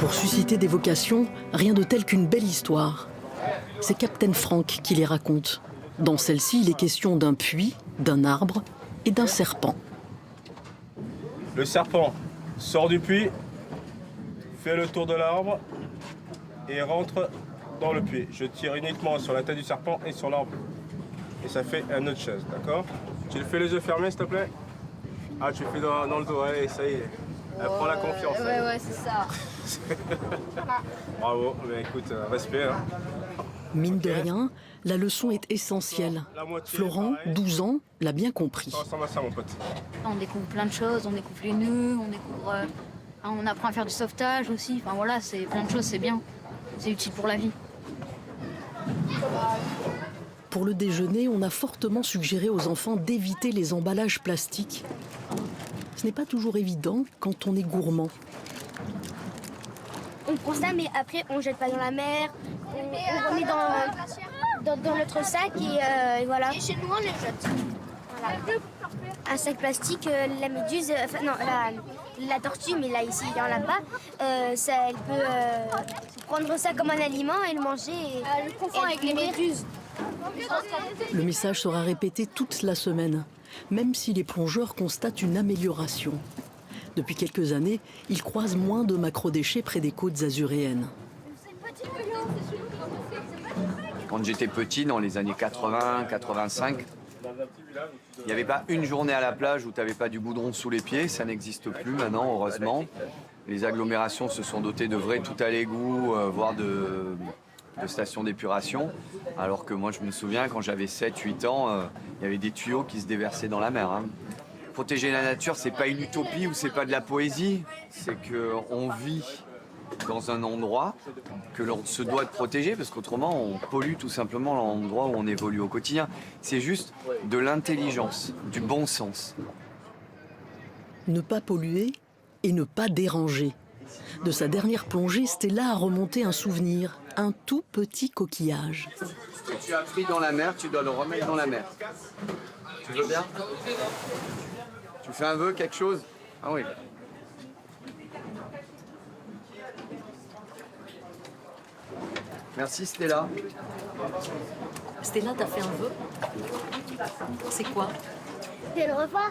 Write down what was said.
Pour susciter des vocations, rien de tel qu'une belle histoire. C'est Captain Frank qui les raconte. Dans celle-ci, il est question d'un puits, d'un arbre et d'un serpent. Le serpent sort du puits, fait le tour de l'arbre et rentre dans le puits. Je tire uniquement sur la tête du serpent et sur l'arbre. Et ça fait une autre chose, d'accord? Tu le fais les yeux fermés, s'il te plaît? Ah, tu le fais dans le dos, allez, ça y est. Elle prend la confiance. Ouais, c'est ça. Bravo, mais écoute, respect. Hein. Mine de rien, la leçon est essentielle. Florent, 12 ans, l'a bien compris. Ça ressemble à ça, mon pote. On découvre plein de choses, on découvre les nœuds, on apprend à faire du sauvetage aussi. Enfin voilà, c'est plein de choses, c'est bien. C'est utile pour la vie. Pour le déjeuner, on a fortement suggéré aux enfants d'éviter les emballages plastiques. Ce n'est pas toujours évident quand on est gourmand. On prend ça, mais après, on jette pas dans la mer. On remet dans notre sac et voilà. Et chez nous, on les jette. Voilà. Un sac plastique, la méduse, enfin non, la tortue, mais là, ici, il y en a pas. Elle peut prendre ça comme un aliment et le manger. Elle le confond avec les méduses. Le message sera répété toute la semaine, même si les plongeurs constatent une amélioration. Depuis quelques années, ils croisent moins de macrodéchets près des côtes azuréennes. Quand j'étais petit, dans les années 80, 85, il n'y avait pas une journée à la plage où tu n'avais pas du goudron sous les pieds. Ça n'existe plus maintenant, heureusement. Les agglomérations se sont dotées de vrais tout à l'égout, voire de stations d'épuration. Alors que moi, je me souviens, quand j'avais 7-8 ans, il y avait des tuyaux qui se déversaient dans la mer. Hein. Protéger la nature, c'est pas une utopie ou c'est pas de la poésie. C'est qu'on vit dans un endroit que l'on se doit de protéger parce qu'autrement, on pollue tout simplement l'endroit où on évolue au quotidien. C'est juste de l'intelligence, du bon sens. Ne pas polluer et ne pas déranger. De sa dernière plongée, Stella a remonté un souvenir, un tout petit coquillage. Ce que tu as pris dans la mer, tu dois le remettre dans la mer. Tu veux bien? Tu fais un vœu, quelque chose? Ah oui. Merci Stella. Stella, t'as fait un vœu? C'est quoi? C'est le repas.